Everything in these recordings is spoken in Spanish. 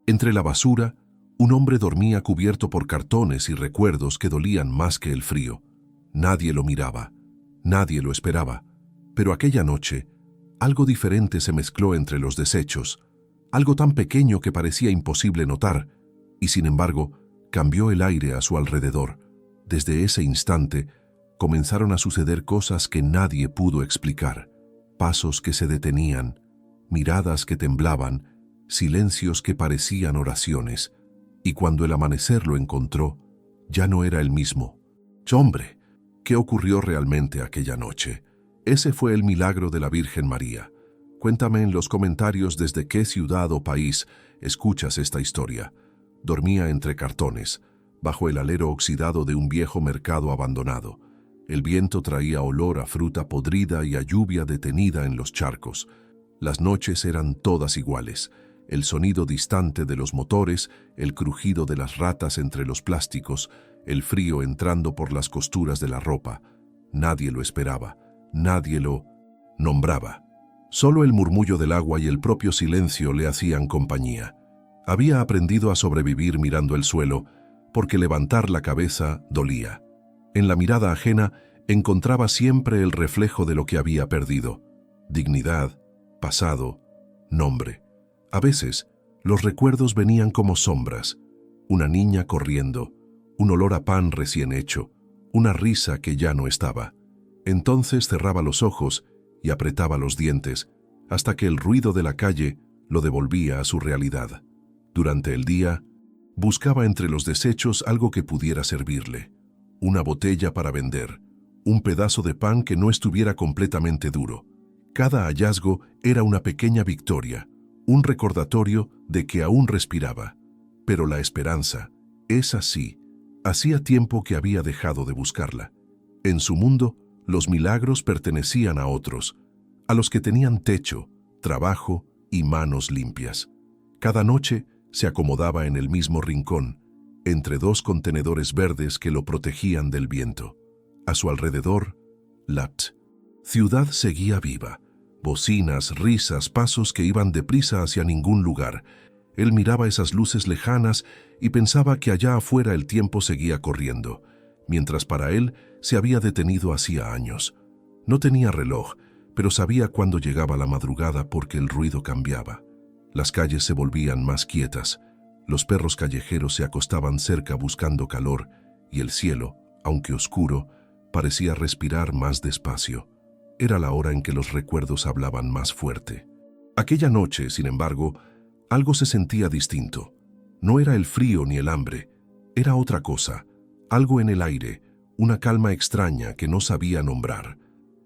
Entre la basura, un hombre dormía cubierto por cartones y recuerdos que dolían más que el frío. Nadie lo miraba, nadie lo esperaba, pero aquella noche, algo diferente se mezcló entre los desechos, algo tan pequeño que parecía imposible notar, y sin embargo, cambió el aire a su alrededor. Desde ese instante, comenzaron a suceder cosas que nadie pudo explicar. Pasos que se detenían, miradas que temblaban, silencios que parecían oraciones. Y cuando el amanecer lo encontró, ya no era el mismo. ¡Hombre! ¿Qué ocurrió realmente aquella noche? Ese fue el milagro de la Virgen María. Cuéntame en los comentarios desde qué ciudad o país escuchas esta historia. Dormía entre cartones, bajo el alero oxidado de un viejo mercado abandonado. El viento traía olor a fruta podrida y a lluvia detenida en los charcos. Las noches eran todas iguales. El sonido distante de los motores, el crujido de las ratas entre los plásticos, el frío entrando por las costuras de la ropa. Nadie lo esperaba, nadie lo nombraba. Solo el murmullo del agua y el propio silencio le hacían compañía. Había aprendido a sobrevivir mirando el suelo, porque levantar la cabeza dolía. En la mirada ajena encontraba siempre el reflejo de lo que había perdido: dignidad, pasado, nombre. A veces, los recuerdos venían como sombras: una niña corriendo, un olor a pan recién hecho, una risa que ya no estaba. Entonces cerraba los ojos y apretaba los dientes, hasta que el ruido de la calle lo devolvía a su realidad. Durante el día, buscaba entre los desechos algo que pudiera servirle: una botella para vender, un pedazo de pan que no estuviera completamente duro. Cada hallazgo era una pequeña victoria, un recordatorio de que aún respiraba. Pero la esperanza, esa sí, hacía tiempo que había dejado de buscarla. En su mundo, los milagros pertenecían a otros, a los que tenían techo, trabajo y manos limpias. Cada noche se acomodaba en el mismo rincón, entre dos contenedores verdes que lo protegían del viento. A su alrededor, la ciudad seguía viva. Bocinas, risas, pasos que iban deprisa hacia ningún lugar. Él miraba esas luces lejanas y pensaba que allá afuera el tiempo seguía corriendo, mientras para él se había detenido hacía años. No tenía reloj, pero sabía cuándo llegaba la madrugada porque el ruido cambiaba. Las calles se volvían más quietas, los perros callejeros se acostaban cerca buscando calor, y el cielo, aunque oscuro, parecía respirar más despacio. Era la hora en que los recuerdos hablaban más fuerte. Aquella noche, sin embargo, algo se sentía distinto. No era el frío ni el hambre, era otra cosa, algo en el aire, una calma extraña que no sabía nombrar.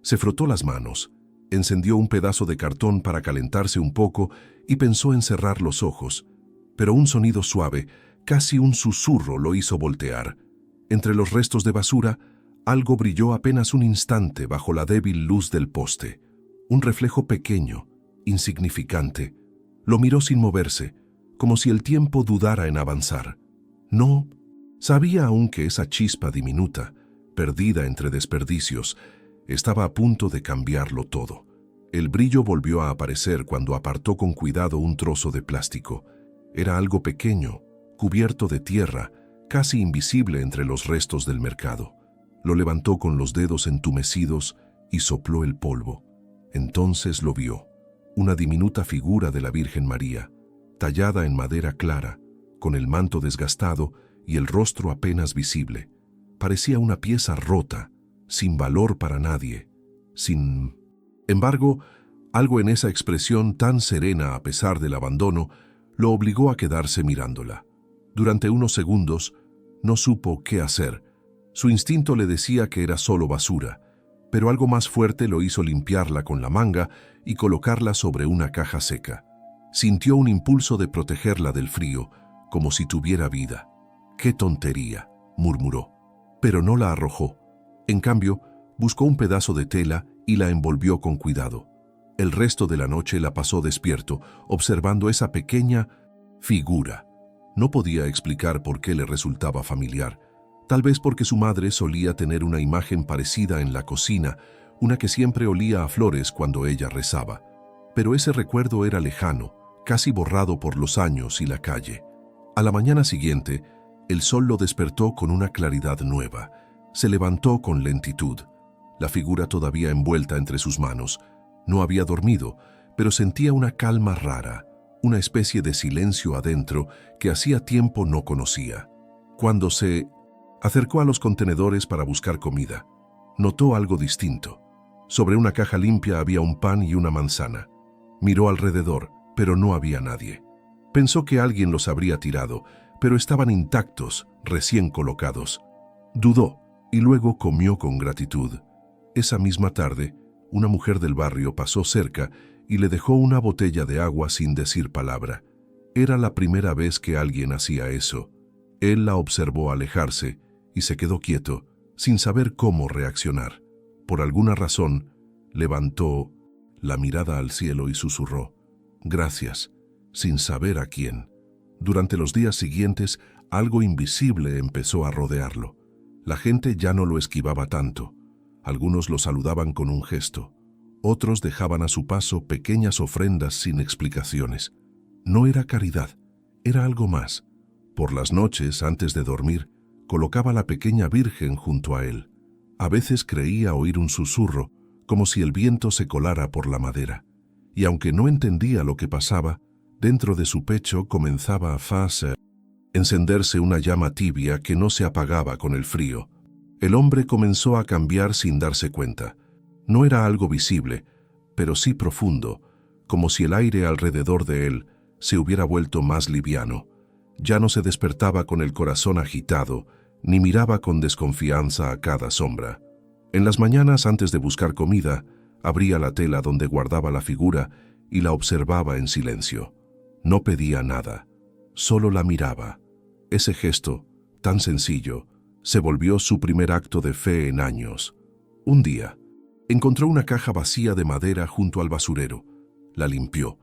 Se frotó las manos, encendió un pedazo de cartón para calentarse un poco y pensó en cerrar los ojos, pero un sonido suave, casi un susurro, lo hizo voltear. Entre los restos de basura, algo brilló apenas un instante bajo la débil luz del poste. Un reflejo pequeño, insignificante. Lo miró sin moverse, como si el tiempo dudara en avanzar. No, sabía aún que esa chispa diminuta, perdida entre desperdicios, estaba a punto de cambiarlo todo. El brillo volvió a aparecer cuando apartó con cuidado un trozo de plástico. Era algo pequeño, cubierto de tierra, casi invisible entre los restos del mercado. Lo levantó con los dedos entumecidos y sopló el polvo. Entonces lo vio, una diminuta figura de la Virgen María, tallada en madera clara, con el manto desgastado y el rostro apenas visible. Parecía una pieza rota, sin valor para nadie, sin embargo, algo en esa expresión tan serena a pesar del abandono lo obligó a quedarse mirándola. Durante unos segundos no supo qué hacer. Su instinto le decía que era solo basura, pero algo más fuerte lo hizo limpiarla con la manga y colocarla sobre una caja seca. Sintió un impulso de protegerla del frío, como si tuviera vida. ¡Qué tontería!, murmuró, pero no la arrojó. En cambio, buscó un pedazo de tela y la envolvió con cuidado. El resto de la noche la pasó despierto, observando esa pequeña figura. No podía explicar por qué le resultaba familiar. Tal vez porque su madre solía tener una imagen parecida en la cocina, una que siempre olía a flores cuando ella rezaba. Pero ese recuerdo era lejano, casi borrado por los años y la calle. A la mañana siguiente, el sol lo despertó con una claridad nueva. Se levantó con lentitud, la figura todavía envuelta entre sus manos. No había dormido, pero sentía una calma rara, una especie de silencio adentro que hacía tiempo no conocía. Cuando se acercó a los contenedores para buscar comida, notó algo distinto. Sobre una caja limpia había un pan y una manzana. Miró alrededor, pero no había nadie. Pensó que alguien los habría tirado, pero estaban intactos, recién colocados. Dudó y luego comió con gratitud. Esa misma tarde, una mujer del barrio pasó cerca y le dejó una botella de agua sin decir palabra. Era la primera vez que alguien hacía eso. Él la observó alejarse y se quedó quieto, sin saber cómo reaccionar. Por alguna razón, levantó la mirada al cielo y susurró, «Gracias», sin saber a quién. Durante los días siguientes, algo invisible empezó a rodearlo. La gente ya no lo esquivaba tanto. Algunos lo saludaban con un gesto. Otros dejaban a su paso pequeñas ofrendas sin explicaciones. No era caridad, era algo más. Por las noches, antes de dormir, colocaba la pequeña Virgen junto a él. A veces creía oír un susurro, como si el viento se colara por la madera. Y aunque no entendía lo que pasaba, dentro de su pecho comenzaba a encenderse una llama tibia que no se apagaba con el frío. El hombre comenzó a cambiar sin darse cuenta. No era algo visible, pero sí profundo, como si el aire alrededor de él se hubiera vuelto más liviano. Ya no se despertaba con el corazón agitado, ni miraba con desconfianza a cada sombra. En las mañanas, antes de buscar comida, abría la tela donde guardaba la figura y la observaba en silencio. No pedía nada, solo la miraba. Ese gesto, tan sencillo, se volvió su primer acto de fe en años. Un día, encontró una caja vacía de madera junto al basurero. La limpió,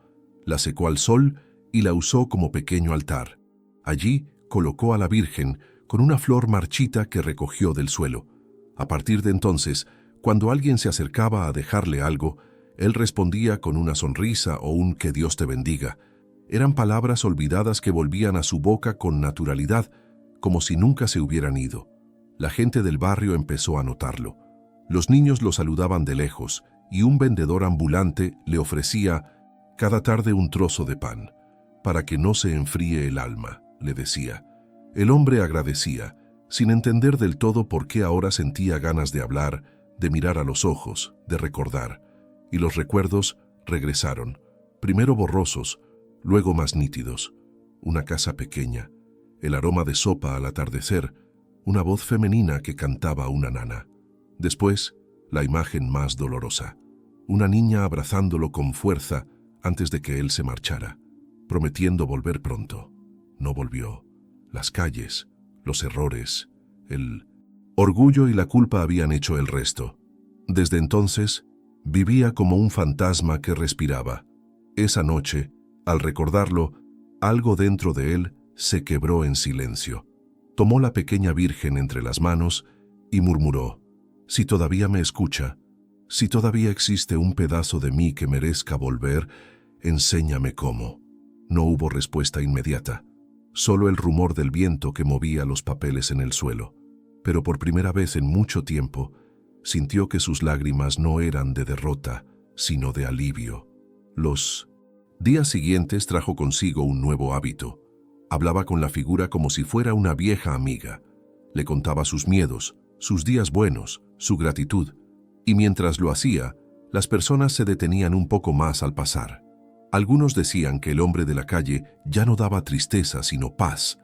la secó al sol y la usó como pequeño altar. Allí colocó a la Virgen con una flor marchita que recogió del suelo. A partir de entonces, cuando alguien se acercaba a dejarle algo, él respondía con una sonrisa o un «que Dios te bendiga». Eran palabras olvidadas que volvían a su boca con naturalidad, como si nunca se hubieran ido. La gente del barrio empezó a notarlo. Los niños lo saludaban de lejos y un vendedor ambulante le ofrecía cada tarde un trozo de pan. «Para que no se enfríe el alma», le decía. El hombre agradecía, sin entender del todo por qué ahora sentía ganas de hablar, de mirar a los ojos, de recordar. Y los recuerdos regresaron, primero borrosos, luego más nítidos. Una casa pequeña, el aroma de sopa al atardecer, una voz femenina que cantaba una nana. Después, la imagen más dolorosa, una niña abrazándolo con fuerza antes de que él se marchara, prometiendo volver pronto. No volvió. Las calles, los errores, el orgullo y la culpa habían hecho el resto. Desde entonces, vivía como un fantasma que respiraba. Esa noche, al recordarlo, algo dentro de él se quebró en silencio. Tomó la pequeña Virgen entre las manos y murmuró, «Si todavía me escucha, si todavía existe un pedazo de mí que merezca volver, enséñame cómo». No hubo respuesta inmediata, solo el rumor del viento que movía los papeles en el suelo. Pero por primera vez en mucho tiempo, sintió que sus lágrimas no eran de derrota, sino de alivio. Los días siguientes trajo consigo un nuevo hábito. Hablaba con la figura como si fuera una vieja amiga. Le contaba sus miedos, sus días buenos, su gratitud. Y mientras lo hacía, las personas se detenían un poco más al pasar. Algunos decían que el hombre de la calle ya no daba tristeza sino paz.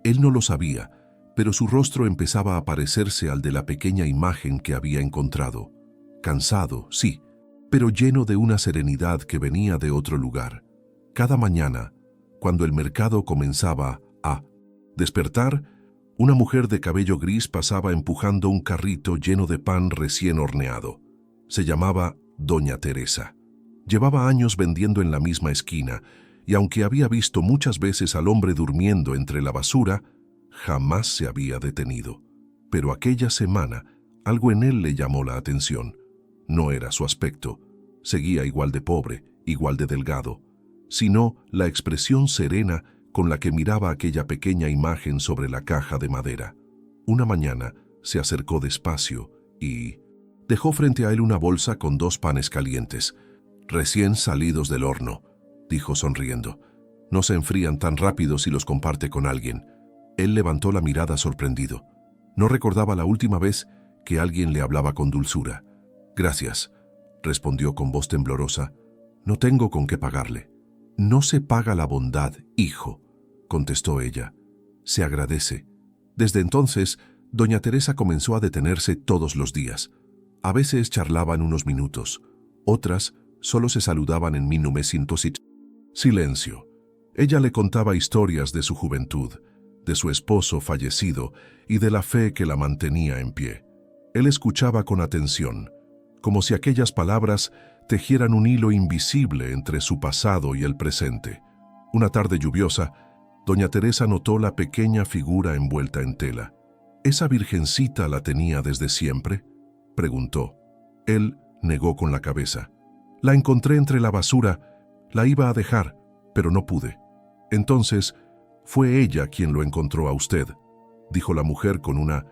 Él no lo sabía, pero su rostro empezaba a parecerse al de la pequeña imagen que había encontrado. Cansado, sí, pero lleno de una serenidad que venía de otro lugar. Cada mañana, cuando el mercado comenzaba a despertar, una mujer de cabello gris pasaba empujando un carrito lleno de pan recién horneado. Se llamaba Doña Teresa. Llevaba años vendiendo en la misma esquina, y aunque había visto muchas veces al hombre durmiendo entre la basura, jamás se había detenido. Pero aquella semana, algo en él le llamó la atención. No era su aspecto. Seguía igual de pobre, igual de delgado. sino la expresión serena con la que miraba aquella pequeña imagen sobre la caja de madera. Una mañana se acercó despacio y dejó frente a él una bolsa con 2 panes calientes, recién salidos del horno, dijo sonriendo. No se enfrían tan rápido si los comparte con alguien. Él levantó la mirada sorprendido. No recordaba la última vez que alguien le hablaba con dulzura. Gracias, respondió con voz temblorosa. No tengo con qué pagarle. No se paga la bondad, hijo, contestó ella. Se agradece. Desde entonces, doña Teresa comenzó a detenerse todos los días. A veces charlaban unos minutos, otras solo se saludaban en minumesintosit. Silencio. Ella le contaba historias de su juventud, de su esposo fallecido y de la fe que la mantenía en pie. Él escuchaba con atención, como si aquellas palabras tejieran un hilo invisible entre su pasado y el presente. Una tarde lluviosa, doña Teresa notó la pequeña figura envuelta en tela. ¿Esa virgencita la tenía desde siempre?, preguntó. Él negó con la cabeza. La encontré entre la basura, la iba a dejar, pero no pude. Entonces, fue ella quien lo encontró a usted, dijo la mujer con una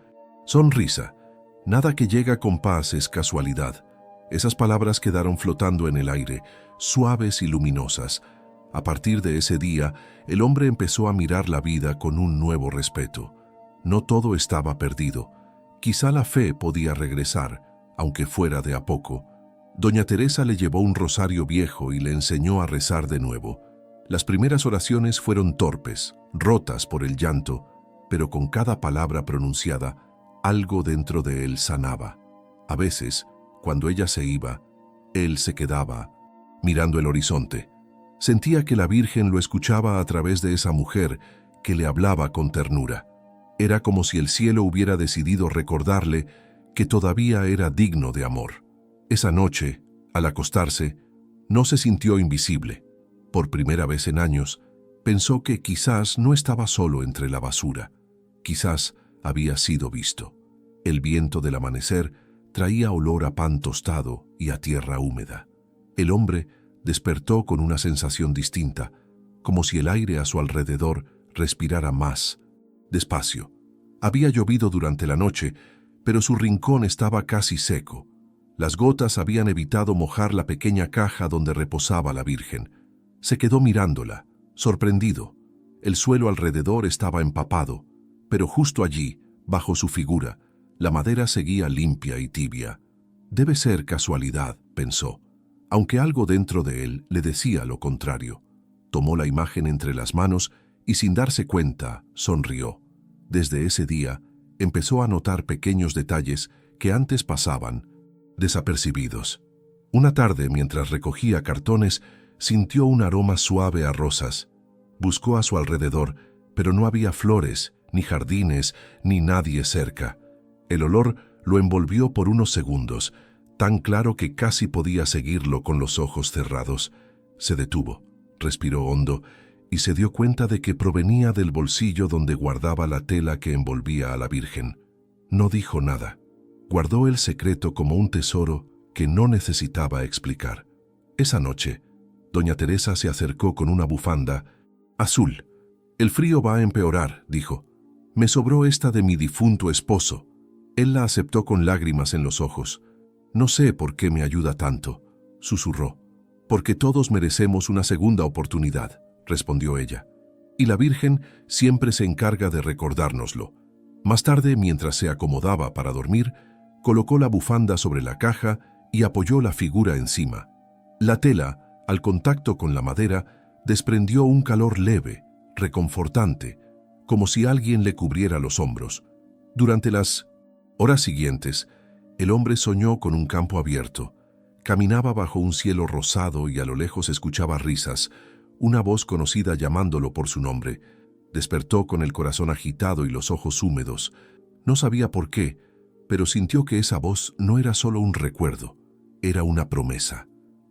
sonrisa. Nada que llega con paz es casualidad. Esas palabras quedaron flotando en el aire, suaves y luminosas. A partir de ese día, el hombre empezó a mirar la vida con un nuevo respeto. No todo estaba perdido. Quizá la fe podía regresar, aunque fuera de a poco. Doña Teresa le llevó un rosario viejo y le enseñó a rezar de nuevo. Las primeras oraciones fueron torpes, rotas por el llanto, pero con cada palabra pronunciada, algo dentro de él sanaba. A veces, cuando ella se iba, él se quedaba, mirando el horizonte. Sentía que la Virgen lo escuchaba a través de esa mujer que le hablaba con ternura. Era como si el cielo hubiera decidido recordarle que todavía era digno de amor. Esa noche, al acostarse, no se sintió invisible. Por primera vez en años, pensó que quizás no estaba solo entre la basura. Quizás había sido visto. El viento del amanecer traía olor a pan tostado y a tierra húmeda. El hombre despertó con una sensación distinta, como si el aire a su alrededor respirara más, despacio. Había llovido durante la noche, pero su rincón estaba casi seco. Las gotas habían evitado mojar la pequeña caja donde reposaba la Virgen. Se quedó mirándola, sorprendido. El suelo alrededor estaba empapado, pero justo allí, bajo su figura, la madera seguía limpia y tibia. Debe ser casualidad, pensó, aunque algo dentro de él le decía lo contrario. Tomó la imagen entre las manos y sin darse cuenta, sonrió. Desde ese día, empezó a notar pequeños detalles que antes pasaban desapercibidos. Una tarde, mientras recogía cartones, sintió un aroma suave a rosas. Buscó a su alrededor, pero no había flores, ni jardines, ni nadie cerca. El olor lo envolvió por unos segundos, tan claro que casi podía seguirlo con los ojos cerrados. Se detuvo, respiró hondo y se dio cuenta de que provenía del bolsillo donde guardaba la tela que envolvía a la Virgen. No dijo nada. Guardó el secreto como un tesoro que no necesitaba explicar. Esa noche, doña Teresa se acercó con una bufanda azul. El frío va a empeorar, dijo. Me sobró esta de mi difunto esposo. Él la aceptó con lágrimas en los ojos. No sé por qué me ayuda tanto, susurró. Porque todos merecemos una segunda oportunidad, respondió ella. Y la Virgen siempre se encarga de recordárnoslo. Más tarde, mientras se acomodaba para dormir, colocó la bufanda sobre la caja y apoyó la figura encima. La tela, al contacto con la madera, desprendió un calor leve, reconfortante, como si alguien le cubriera los hombros. Durante las horas siguientes, el hombre soñó con un campo abierto. Caminaba bajo un cielo rosado y a lo lejos escuchaba risas, una voz conocida llamándolo por su nombre. Despertó con el corazón agitado y los ojos húmedos. No sabía por qué, pero sintió que esa voz no era solo un recuerdo, era una promesa.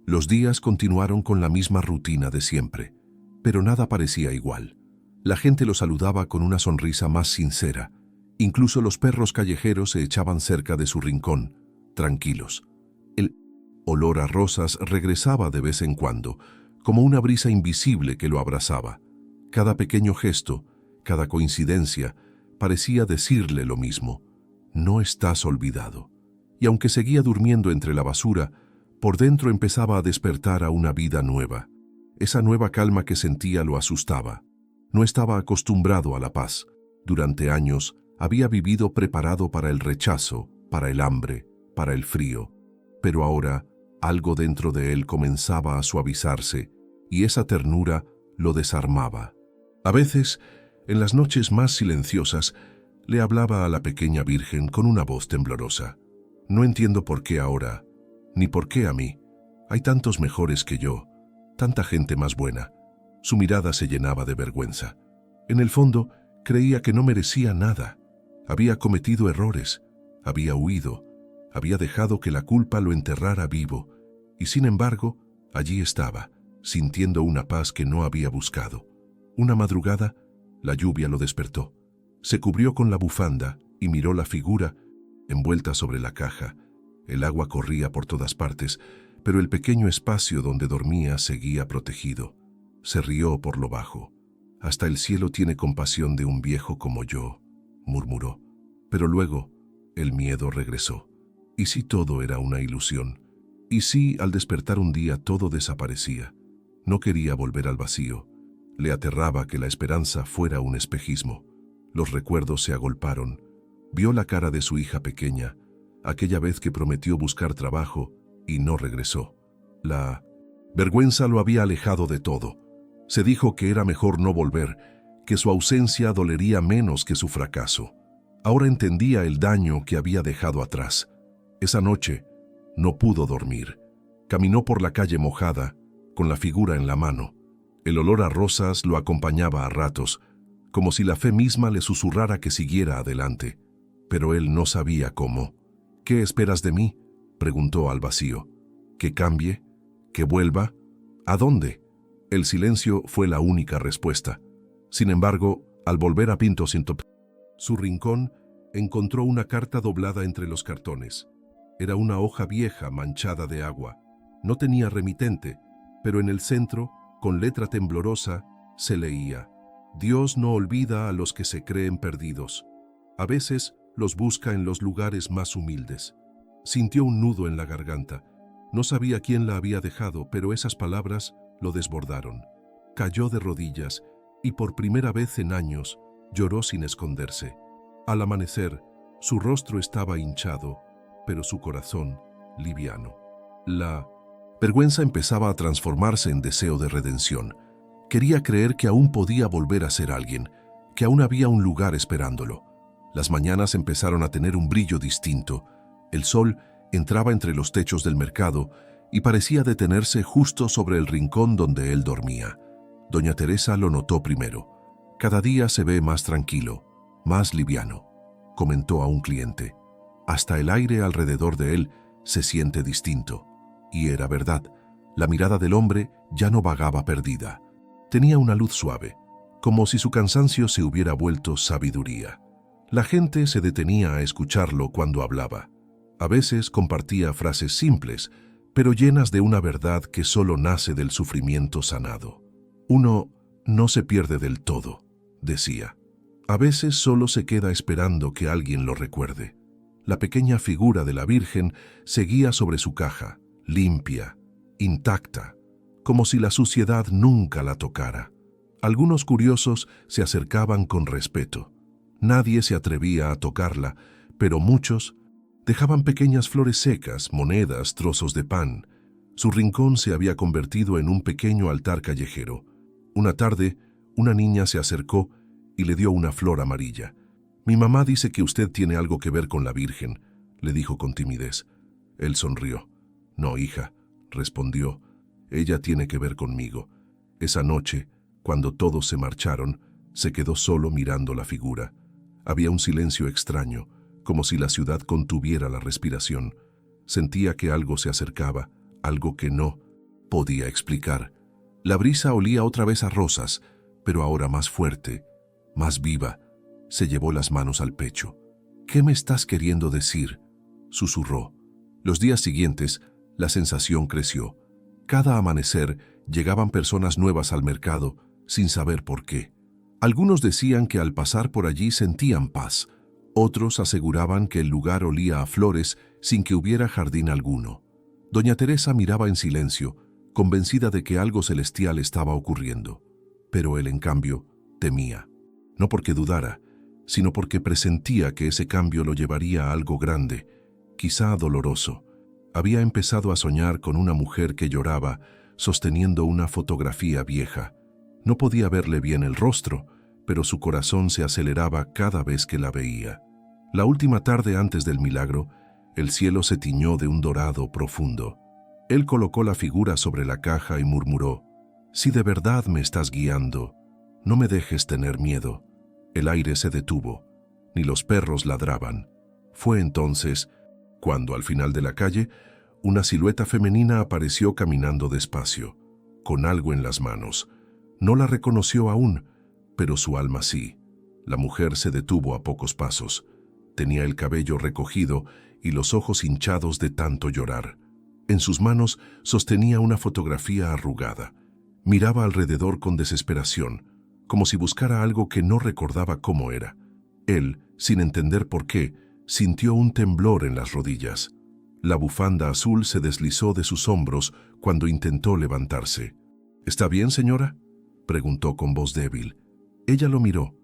Los días continuaron con la misma rutina de siempre, pero nada parecía igual. La gente lo saludaba con una sonrisa más sincera. Incluso los perros callejeros se echaban cerca de su rincón, tranquilos. El olor a rosas regresaba de vez en cuando, como una brisa invisible que lo abrazaba. Cada pequeño gesto, cada coincidencia, parecía decirle lo mismo: no estás olvidado. Y aunque seguía durmiendo entre la basura, por dentro empezaba a despertar a una vida nueva. Esa nueva calma que sentía lo asustaba. No estaba acostumbrado a la paz. Durante años había vivido preparado para el rechazo, para el hambre, para el frío. Pero ahora algo dentro de él comenzaba a suavizarse, y esa ternura lo desarmaba. A veces, en las noches más silenciosas, le hablaba a la pequeña Virgen con una voz temblorosa. No entiendo por qué ahora, ni por qué a mí. Hay tantos mejores que yo, tanta gente más buena. Su mirada se llenaba de vergüenza. En el fondo, creía que no merecía nada. Había cometido errores, había huido, había dejado que la culpa lo enterrara vivo, y sin embargo, allí estaba, sintiendo una paz que no había buscado. Una madrugada, la lluvia lo despertó. Se cubrió con la bufanda y miró la figura envuelta sobre la caja. El agua corría por todas partes, pero el pequeño espacio donde dormía seguía protegido. Se rió por lo bajo. «Hasta el cielo tiene compasión de un viejo como yo», murmuró. Pero luego el miedo regresó. ¿Y si todo era una ilusión? ¿Y si al despertar un día todo desaparecía? No quería volver al vacío. Le aterraba que la esperanza fuera un espejismo. Los recuerdos se agolparon. Vio la cara de su hija pequeña, aquella vez que prometió buscar trabajo y no regresó. La vergüenza lo había alejado de todo. Se dijo que era mejor no volver, que su ausencia dolería menos que su fracaso. Ahora entendía el daño que había dejado atrás. Esa noche no pudo dormir. Caminó por la calle mojada, con la figura en la mano. El olor a rosas lo acompañaba a ratos, como si la fe misma le susurrara que siguiera adelante. Pero él no sabía cómo. «¿Qué esperas de mí?», preguntó al vacío. «¿Que cambie? ¿Que vuelva? ¿A dónde?». El silencio fue la única respuesta. Sin embargo, al volver a Pinto su rincón, encontró una carta doblada entre los cartones. Era una hoja vieja manchada de agua. No tenía remitente, pero en el centro, con letra temblorosa, se leía: «Dios no olvida a los que se creen perdidos. A veces los busca en los lugares más humildes». Sintió un nudo en la garganta. No sabía quién la había dejado, pero esas palabras lo desbordaron. Cayó de rodillas y por primera vez en años lloró sin esconderse. Al amanecer, su rostro estaba hinchado, pero su corazón liviano. La vergüenza empezaba a transformarse en deseo de redención. Quería creer que aún podía volver a ser alguien, que aún había un lugar esperándolo. Las mañanas empezaron a tener un brillo distinto. El sol entraba entre los techos del mercado y parecía detenerse justo sobre el rincón donde él dormía. Doña Teresa lo notó primero. «Cada día se ve más tranquilo, más liviano», comentó a un cliente. «Hasta el aire alrededor de él se siente distinto». Y era verdad. La mirada del hombre ya no vagaba perdida. Tenía una luz suave, como si su cansancio se hubiera vuelto sabiduría. La gente se detenía a escucharlo cuando hablaba. A veces compartía frases simples, pero llenas de una verdad que solo nace del sufrimiento sanado. «Uno no se pierde del todo», decía. «A veces solo se queda esperando que alguien lo recuerde». La pequeña figura de la Virgen seguía sobre su caja, limpia, intacta, como si la suciedad nunca la tocara. Algunos curiosos se acercaban con respeto. Nadie se atrevía a tocarla, pero muchos dejaban pequeñas flores secas, monedas, trozos de pan. Su rincón se había convertido en un pequeño altar callejero. Una tarde, una niña se acercó y le dio una flor amarilla. «Mi mamá dice que usted tiene algo que ver con la Virgen», le dijo con timidez. Él sonrió. «No, hija», respondió, «ella tiene que ver conmigo». Esa noche, cuando todos se marcharon, se quedó solo mirando la figura. Había un silencio extraño, como si la ciudad contuviera la respiración. Sentía que algo se acercaba, algo que no podía explicar. La brisa olía otra vez a rosas, pero ahora más fuerte, más viva. Se llevó las manos al pecho. «¿Qué me estás queriendo decir?», susurró. Los días siguientes, la sensación creció. Cada amanecer Llegaban personas nuevas al mercado sin saber por qué. Algunos decían que al pasar por allí sentían paz. Otros aseguraban que el lugar olía a flores sin que hubiera jardín alguno. Doña Teresa miraba en silencio, convencida de que algo celestial estaba ocurriendo. Pero él, en cambio, temía. No porque dudara, sino porque presentía que ese cambio lo llevaría a algo grande, quizá doloroso. Había empezado a soñar con una mujer que lloraba, sosteniendo una fotografía vieja. No podía verle bien el rostro, pero su corazón se aceleraba cada vez que la veía. La última tarde antes del milagro, el cielo se tiñó de un dorado profundo. Él colocó la figura sobre la caja y murmuró: «Si de verdad me estás guiando, no me dejes tener miedo». El aire se detuvo, ni los perros ladraban. Fue entonces cuando, al final de la calle, una silueta femenina apareció caminando despacio, con algo en las manos. No la reconoció aún, pero su alma sí. La mujer se detuvo a pocos pasos. Tenía el cabello recogido y los ojos hinchados de tanto llorar. En sus manos sostenía una fotografía arrugada. Miraba alrededor con desesperación, como si buscara algo que no recordaba cómo era. Él, sin entender por qué, sintió un temblor en las rodillas. La bufanda azul se deslizó de sus hombros cuando intentó levantarse. «¿Está bien, señora?», preguntó con voz débil. Ella lo miró.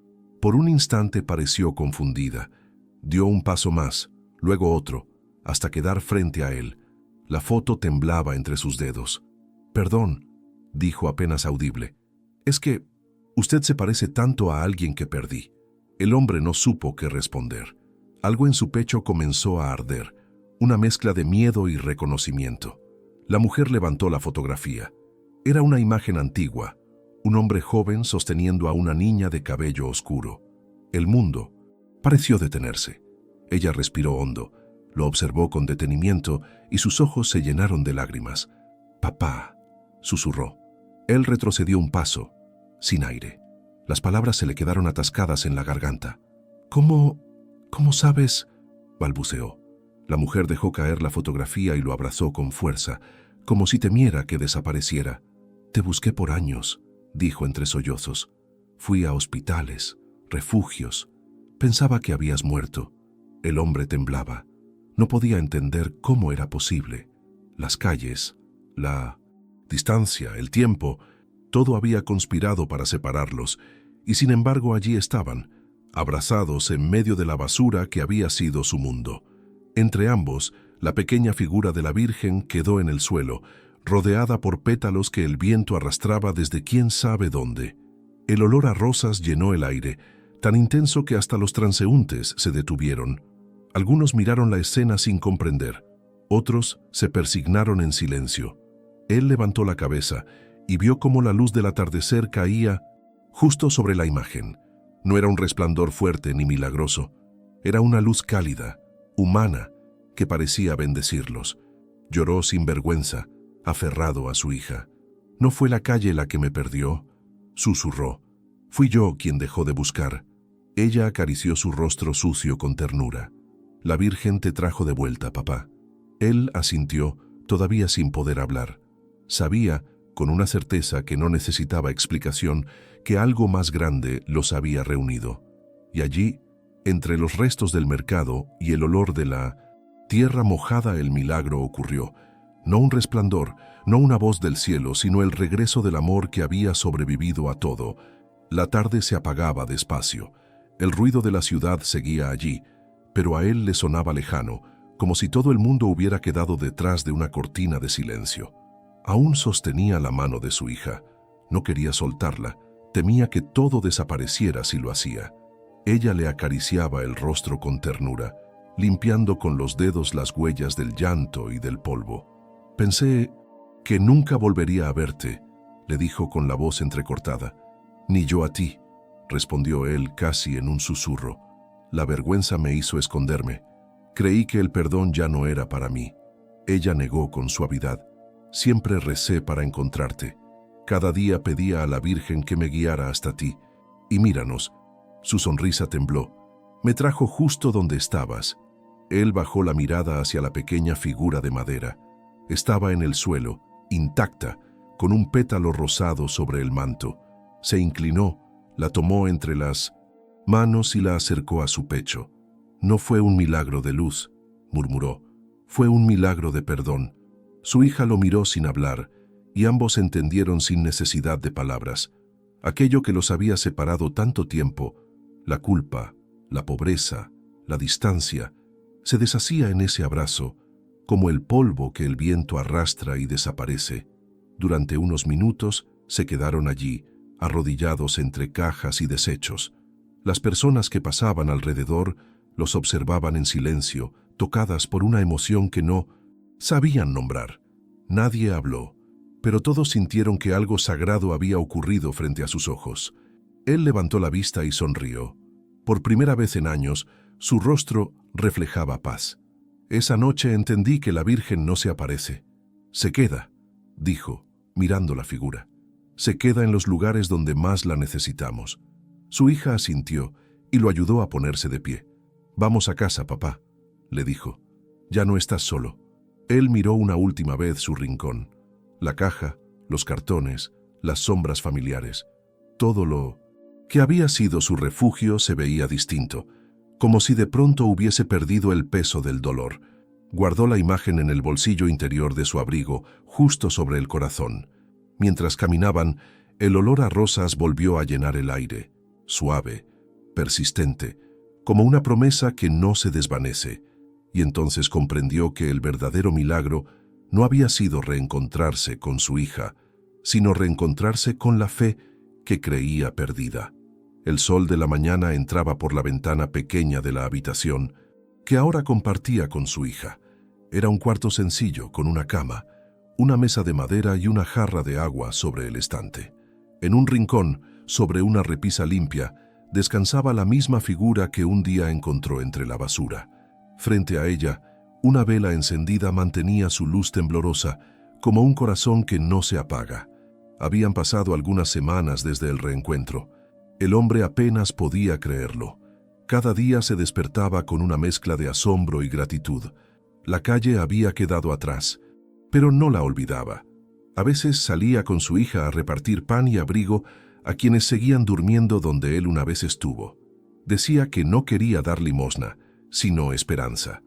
Por un instante pareció confundida. Dio un paso más, luego otro, hasta quedar frente a él. La foto temblaba entre sus dedos. «Perdón», dijo apenas audible. «Es que usted se parece tanto a alguien que perdí». El hombre no supo qué responder. Algo en su pecho comenzó a arder, una mezcla de miedo y reconocimiento. La mujer levantó la fotografía. Era una imagen antigua, un hombre joven sosteniendo a una niña de cabello oscuro. El mundo pareció detenerse. Ella respiró hondo, lo observó con detenimiento y sus ojos se llenaron de lágrimas. «Papá», susurró. Él retrocedió un paso, sin aire. Las palabras se le quedaron atascadas en la garganta. «¿Cómo sabes?», balbuceó. La mujer dejó caer la fotografía y lo abrazó con fuerza, como si temiera que desapareciera. «Te busqué por años», dijo entre sollozos. «Fui a hospitales, refugios. Pensaba que habías muerto». El hombre temblaba. No podía entender cómo era posible. Las calles, la distancia, el tiempo, todo había conspirado para separarlos, y sin embargo allí estaban, abrazados en medio de la basura que había sido su mundo. Entre ambos, la pequeña figura de la Virgen quedó en el suelo, rodeada por pétalos que el viento arrastraba desde quién sabe dónde. El olor a rosas llenó el aire, tan intenso que hasta los transeúntes se detuvieron. Algunos miraron la escena sin comprender, otros se persignaron en silencio. Él levantó la cabeza y vio cómo la luz del atardecer caía justo sobre la imagen. No era un resplandor fuerte ni milagroso, era una luz cálida, humana, que parecía bendecirlos. Lloró sin vergüenza, aferrado a su hija. «No fue la calle la que me perdió», susurró. «Fui yo quien dejó de buscar». Ella acarició su rostro sucio con ternura. «La Virgen te trajo de vuelta, papá». Él asintió, todavía sin poder hablar. Sabía, con una certeza que no necesitaba explicación, que algo más grande los había reunido. Y allí, entre los restos del mercado y el olor de la tierra mojada, el milagro ocurrió. No un resplandor, no una voz del cielo, sino el regreso del amor que había sobrevivido a todo. La tarde se apagaba despacio. El ruido de la ciudad seguía allí, pero a él le sonaba lejano, como si todo el mundo hubiera quedado detrás de una cortina de silencio. Aún sostenía la mano de su hija. No quería soltarla, temía que todo desapareciera si lo hacía. Ella le acariciaba el rostro con ternura, limpiando con los dedos las huellas del llanto y del polvo. «Pensé que nunca volvería a verte», le dijo con la voz entrecortada. «Ni yo a ti», respondió él casi en un susurro. «La vergüenza me hizo esconderme. Creí que el perdón ya no era para mí». Ella negó con suavidad. «Siempre recé para encontrarte. Cada día pedía a la Virgen que me guiara hasta ti. Y míranos». Su sonrisa tembló. «Me trajo justo donde estabas». Él bajó la mirada hacia la pequeña figura de madera. Estaba en el suelo, intacta, con un pétalo rosado sobre el manto. Se inclinó, la tomó entre las manos y la acercó a su pecho. «No fue un milagro de luz», murmuró. «Fue un milagro de perdón». Su hija lo miró sin hablar, y ambos entendieron sin necesidad de palabras. Aquello que los había separado tanto tiempo, la culpa, la pobreza, la distancia, se deshacía en ese abrazo, como el polvo que el viento arrastra y desaparece. Durante unos minutos se quedaron allí, arrodillados entre cajas y desechos. Las personas que pasaban alrededor los observaban en silencio, tocadas por una emoción que no sabían nombrar. Nadie habló, pero todos sintieron que algo sagrado había ocurrido frente a sus ojos. Él levantó la vista y sonrió. Por primera vez en años, su rostro reflejaba paz. «Esa noche entendí que la Virgen no se aparece. Se queda», dijo, mirando la figura. «Se queda en los lugares donde más la necesitamos». Su hija asintió y lo ayudó a ponerse de pie. «Vamos a casa, papá», le dijo. «Ya no estás solo». Él miró una última vez su rincón. La caja, los cartones, las sombras familiares. Todo lo que había sido su refugio se veía distinto, como si de pronto hubiese perdido el peso del dolor. Guardó la imagen en el bolsillo interior de su abrigo, justo sobre el corazón. Mientras caminaban, el olor a rosas volvió a llenar el aire, suave, persistente, como una promesa que no se desvanece, y entonces comprendió que el verdadero milagro no había sido reencontrarse con su hija, sino reencontrarse con la fe que creía perdida. El sol de la mañana entraba por la ventana pequeña de la habitación, que ahora compartía con su hija. Era un cuarto sencillo, con una cama, una mesa de madera y una jarra de agua sobre el estante. En un rincón, sobre una repisa limpia, descansaba la misma figura que un día encontró entre la basura. Frente a ella, una vela encendida mantenía su luz temblorosa, como un corazón que no se apaga. Habían pasado algunas semanas desde el reencuentro. El hombre apenas podía creerlo. Cada día se despertaba con una mezcla de asombro y gratitud. La calle había quedado atrás, pero no la olvidaba. A veces salía con su hija a repartir pan y abrigo a quienes seguían durmiendo donde él una vez estuvo. Decía que no quería dar limosna, sino esperanza.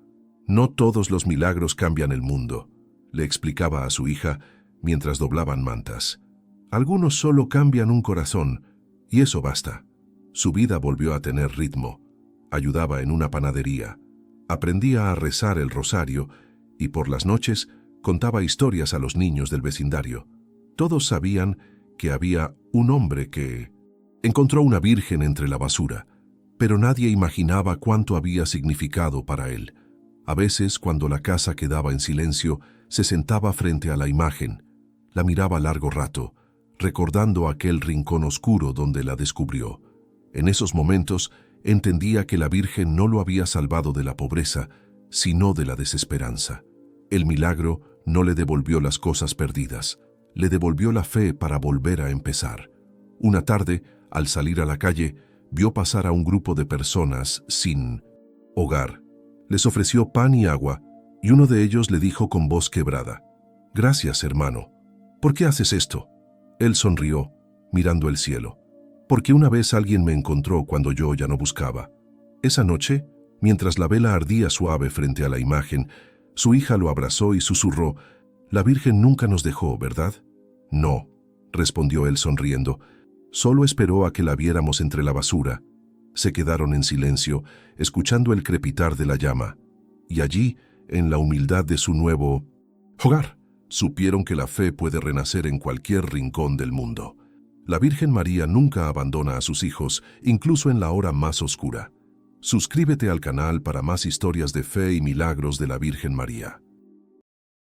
«No todos los milagros cambian el mundo», le explicaba a su hija mientras doblaban mantas. «Algunos solo cambian un corazón, y eso basta». Su vida volvió a tener ritmo. Ayudaba en una panadería. Aprendía a rezar el rosario y por las noches contaba historias a los niños del vecindario. Todos sabían que había un hombre que encontró una virgen entre la basura, pero nadie imaginaba cuánto había significado para él. A veces, cuando la casa quedaba en silencio, se sentaba frente a la imagen, la miraba largo rato, recordando aquel rincón oscuro donde la descubrió. En esos momentos entendía que la Virgen no lo había salvado de la pobreza, sino de la desesperanza. El milagro no le devolvió las cosas perdidas, le devolvió la fe para volver a empezar. Una tarde, al salir a la calle, vio pasar a un grupo de personas sin hogar. Les ofreció pan y agua, y uno de ellos le dijo con voz quebrada: «Gracias, hermano. ¿Por qué haces esto?» Él sonrió, mirando el cielo. «Porque una vez alguien me encontró cuando yo ya no buscaba». Esa noche, mientras la vela ardía suave frente a la imagen, su hija lo abrazó y susurró: «La Virgen nunca nos dejó, ¿verdad?» «No», respondió él sonriendo. «Solo esperó a que la viéramos entre la basura». Se quedaron en silencio, escuchando el crepitar de la llama. Y allí, en la humildad de su nuevo hogar, supieron que la fe puede renacer en cualquier rincón del mundo. La Virgen María nunca abandona a sus hijos, incluso en la hora más oscura. Suscríbete al canal para más historias de fe y milagros de la Virgen María.